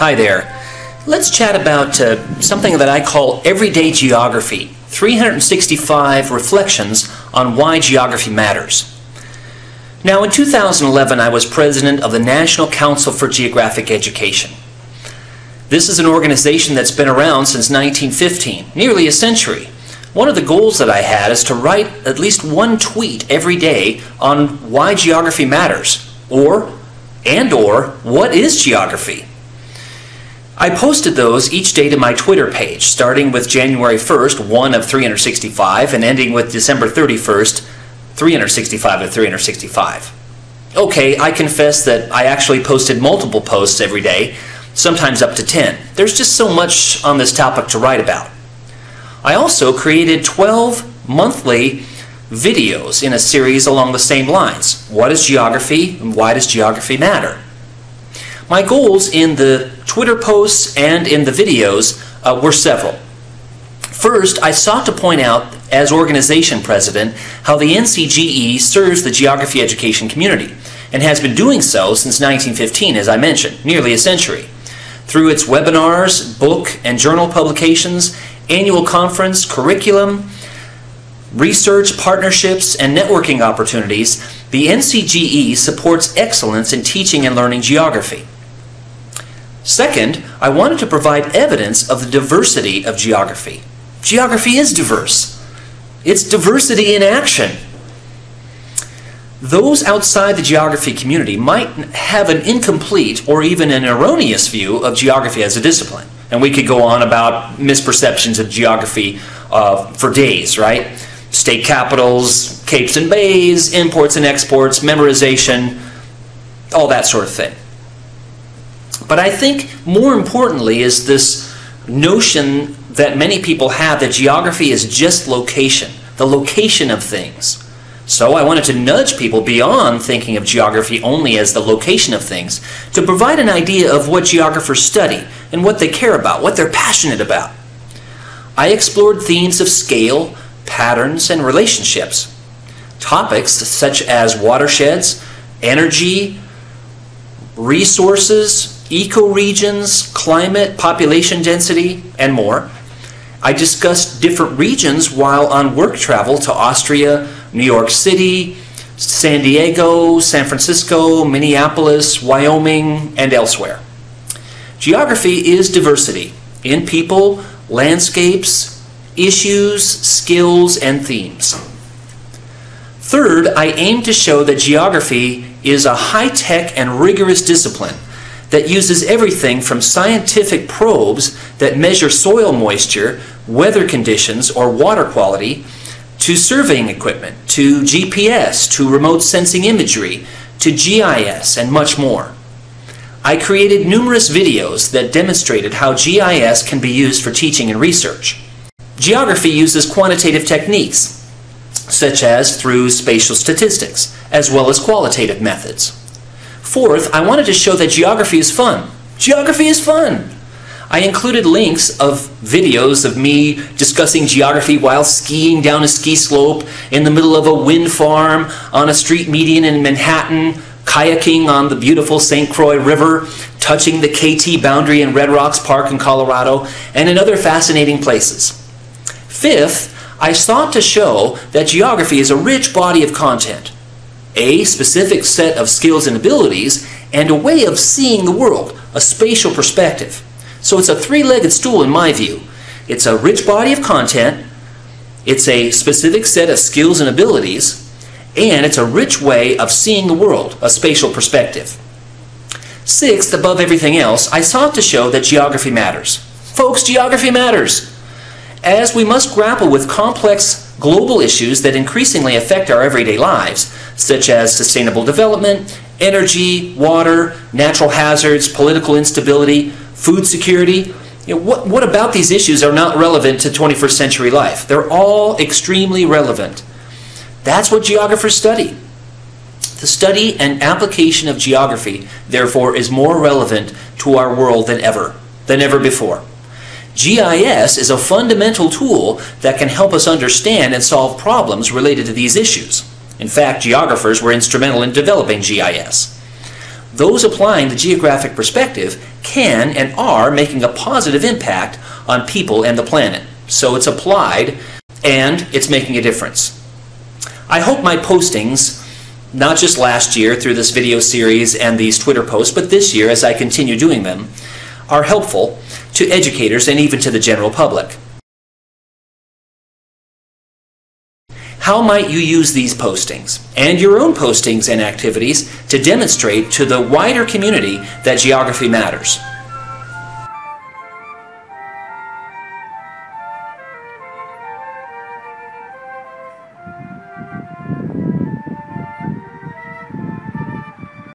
Hi there. Let's chat about something that I call Everyday Geography, 365 reflections on why geography matters. Now, in 2011, I was president of the National Council for Geographic Education. This is an organization that's been around since 1915, nearly a century. One of the goals that I had is to write at least one tweet every day on why geography matters, or what is geography. I posted those each day to my Twitter page, starting with January 1st, 1 of 365, and ending with December 31st, 365 of 365. Okay, I confess that I actually posted multiple posts every day, sometimes up to 10. There's just so much on this topic to write about. I also created 12 monthly videos in a series along the same lines. What is geography and why does geography matter? My goals in the Twitter posts and in the videos were several. First, I sought to point out, as organization president, how the NCGE serves the geography education community, and has been doing so since 1915, as I mentioned, nearly a century. Through its webinars, book and journal publications, annual conference, curriculum, research, partnerships, and networking opportunities, the NCGE supports excellence in teaching and learning geography. Second, I wanted to provide evidence of the diversity of geography. Geography is diverse. It's diversity in action. Those outside the geography community might have an incomplete or even an erroneous view of geography as a discipline. And we could go on about misperceptions of geography for days, right? State capitals, capes and bays, imports and exports, memorization, all that sort of thing. But I think more importantly is this notion that many people have that geography is just location, the location of things. So I wanted to nudge people beyond thinking of geography only as the location of things to provide an idea of what geographers study and what they care about, what they're passionate about. I explored themes of scale, patterns, and relationships. Topics such as watersheds, energy, resources, ecoregions, climate, population density, and more. I discussed different regions while on work travel to Austria, New York City, San Diego, San Francisco, Minneapolis, Wyoming, and elsewhere. Geography is diversity in people, landscapes, issues, skills, and themes. Third, I aim to show that geography is a high-tech and rigorous discipline that uses everything from scientific probes that measure soil moisture, weather conditions, or water quality, to surveying equipment, to GPS, to remote sensing imagery, to GIS, and much more. I created numerous videos that demonstrated how GIS can be used for teaching and research. Geography uses quantitative techniques, such as through spatial statistics, as well as qualitative methods. Fourth, I wanted to show that geography is fun. Geography is fun! I included links of videos of me discussing geography while skiing down a ski slope, in the middle of a wind farm, on a street median in Manhattan, kayaking on the beautiful St. Croix River, touching the KT boundary in Red Rocks Park in Colorado, and in other fascinating places. Fifth, I sought to show that geography is a rich body of content, a specific set of skills and abilities, and a way of seeing the world, a spatial perspective. So it's a three-legged stool in my view. It's a rich body of content, it's a specific set of skills and abilities, and it's a rich way of seeing the world, a spatial perspective. Sixth, above everything else, I sought to show that geography matters. Folks, geography matters. As we must grapple with complex global issues that increasingly affect our everyday lives, such as sustainable development, energy, water, natural hazards, political instability, food security. What about these issues are not relevant to 21st century life? They're all extremely relevant. That's what geographers study. The study and application of geography, therefore, is more relevant to our world than ever before. GIS is a fundamental tool that can help us understand and solve problems related to these issues. In fact, geographers were instrumental in developing GIS. Those applying the geographic perspective can and are making a positive impact on people and the planet. So it's applied and it's making a difference. I hope my postings, not just last year through this video series and these Twitter posts, but this year as I continue doing them, are helpful to educators and even to the general public. How might you use these postings and your own postings and activities to demonstrate to the wider community that geography matters?